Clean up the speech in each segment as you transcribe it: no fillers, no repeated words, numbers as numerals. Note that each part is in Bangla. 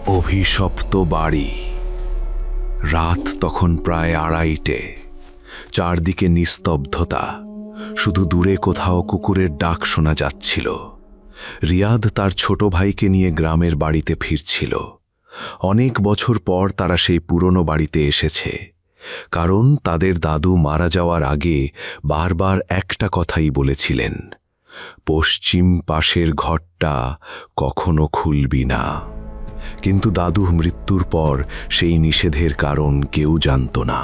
অভিশপ্ত বাড়ি। রাত তখন প্রায় 2:30। চারদিকে নিস্তব্ধতা, শুধু দূরে কোথাও কুকুরের ডাক শোনা যাচ্ছিল। রিয়াদ তার ছোট ভাইকে নিয়ে গ্রামের বাড়িতে ফিরছিল। অনেক বছর পর তারা সেই পুরনো বাড়িতে এসেছে, কারণ তাদের দাদু মারা যাওয়ার আগে বারবার একটা কথাই বলেছিলেন, পশ্চিম পাশের ঘরটা কখনো খুলবি না। কিন্তু দাদু মৃত্যুর পর সেই নিষেধের কারণ কেউ জানত না।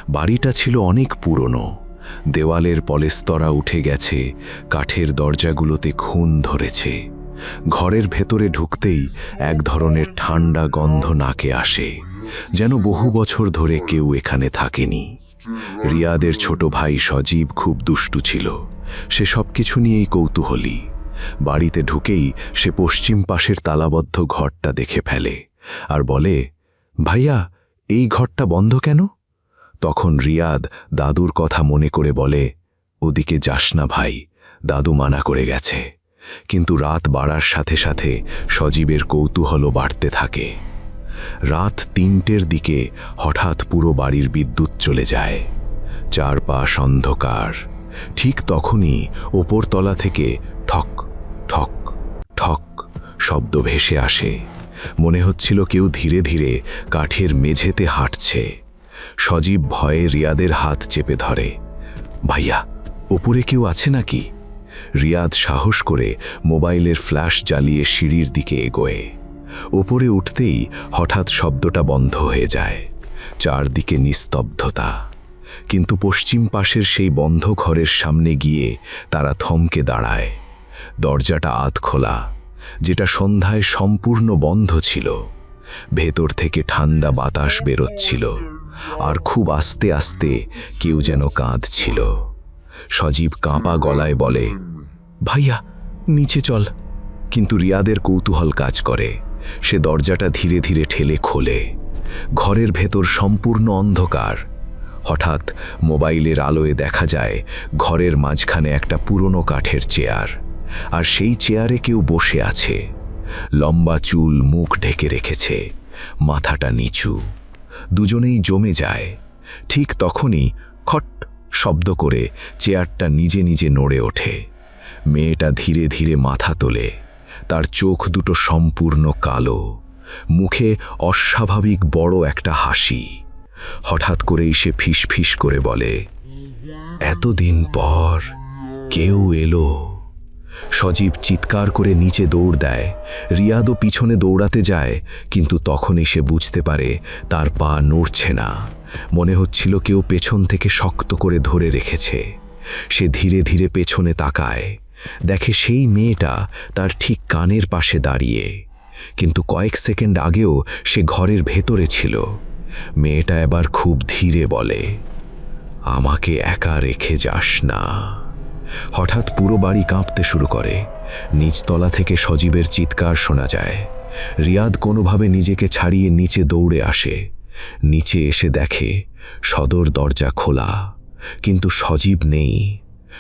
বাড়িটা ছিল অনেক পুরনো, দেওয়ালের পলেস্তরা উঠে গেছে, কাঠের দরজাগুলোতে খুন ধরেছে। ঘরের ভেতরে ঢুকতেই এক ধরনের ঠান্ডা গন্ধ নাকে আসে, যেন বহু বছর ধরে কেউ এখানে থাকেনি। রিয়াদের ছোট ভাই সজীব খুব দুষ্টু ছিল, সে সবকিছু নিয়েই কৌতূহলী। বাড়িতে ঢুকেই সে পশ্চিম পাশের তালাবদ্ধ ঘরটা দেখে ফেলে আর বলে, ভাইয়া, এই ঘরটা বন্ধ কেন? তখন রিয়াদ দাদুর কথা মনে করে বলে, ওদিকে যাস না ভাই, দাদু মানা করে গেছে। কিন্তু রাত বাড়ার সাথে সাথে সজীবের কৌতূহলও বাড়তে থাকে। রাত 3টের দিকে হঠাৎ পুরো বাড়ির বিদ্যুৎ চলে যায়। চারপাশ অন্ধকার। ঠিক তখনই ওপরতলা থেকে ঠক ঠক ঠক শব্দ ভেসে আসে। মনে হচ্ছিল কেউ ধীরে ধীরে কাঠের মেঝেতে হাঁটছে। সজীব ভয়ে রিয়াদের হাত চেপে ধরে। ভাইয়া, ওপরে কেউ আছে নাকি? রিয়াদ সাহস করে মোবাইলের ফ্ল্যাশ জ্বালিয়ে সিঁড়ির দিকে এগোয়। ওপরে উঠতেই হঠাৎ শব্দটা বন্ধ হয়ে যায়। চারদিকে নিস্তব্ধতা। কিন্তু পশ্চিম পাশের সেই বন্ধ ঘরের সামনে গিয়ে তারা থমকে দাঁড়ায়। দরজাটা আধ খোলা, যেটা সন্ধ্যায় সম্পূর্ণ বন্ধ ছিল। ভেতর থেকে ঠান্ডা বাতাস বেরোচ্ছিল, আর খুব আস্তে আস্তে কেউ যেন কাঁদছিল। সজীব কাঁপা গলায় বলে, ভাইয়া, নিচে চল। কিন্তু রিয়াদের কৌতূহল কাজ করে। সে দরজাটা ধীরে ধীরে ঠেলে খোলে। ঘরের ভেতর সম্পূর্ণ অন্ধকার। হঠাৎ মোবাইলের আলোয় দেখা যায় ঘরের মাঝখানে একটা পুরনো কাঠের চেয়ার, আর সেই চেয়ারে কেউ বসে আছে। লম্বা চুল, মুখ ঢেকে রেখেছে, মাথাটা নিচু। দুজনেই জমে যায়। ঠিক তখনই খট শব্দ করে চেয়ারটা নিজে নিজে নড়ে ওঠে। মেয়েটা ধীরে ধীরে মাথা তোলে। তার চোখ দুটো সম্পূর্ণ কালো, মুখে অস্বাভাবিক বড় একটা হাসি। হঠাৎ করেই সে ফিসফিস করে বলে, এতদিন পর কেউ এলো। সজীব চিৎকার করে নিচে দৌড় দেয়। রিয়াদও পিছনে দৌড়াতে যায়, কিন্তু তখনই সে বুঝতে পারে তার পা নড়ছে না। মনে হচ্ছিল কেউ পেছন থেকে শক্ত করে ধরে রেখেছে। সে ধীরে ধীরে পেছনে তাকায়, দেখে সেই মেয়েটা তার ঠিক কানের পাশে দাঁড়িয়ে। কিন্তু কয়েক সেকেন্ড আগেও সে ঘরের ভেতরে ছিল। মেয়েটা এবার খুব ধীরে বলে, আমাকে একা রেখে যাস না। হঠাৎ পুরো বাড়ি কাঁপতে শুরু করে। নিচতলা থেকে সজীবের চিৎকার শোনা যায়। রিয়াদ কোনোভাবে নিজেকে ছাড়িয়ে নিচে দৌড়ে আসে। নিচে এসে দেখে সদর দরজা খোলা, কিন্তু সজীব নেই।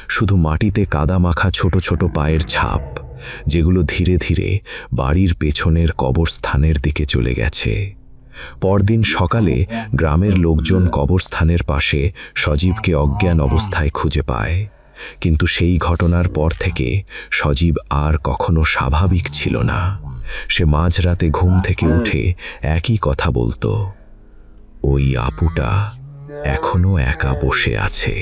শুধু মাটিতে কাদা মাখা ছোট ছোট পায়ের ছাপ, যেগুলো ধীরে ধীরে বাড়ির পেছনের কবরস্থানের দিকে চলে গেছে। পরদিন সকালে গ্রামের লোকজন কবরস্থানের পাশে সজীবকে অজ্ঞান অবস্থায় খুঁজে পায়। কিন্তু সেই ঘটনার পর থেকে সজীব আর কখনো স্বাভাবিক ছিল না। সে মাঝরাতে ঘুম থেকে উঠে একই কথা বলতো, ওই আপুটা এখনো একা বসে আছে।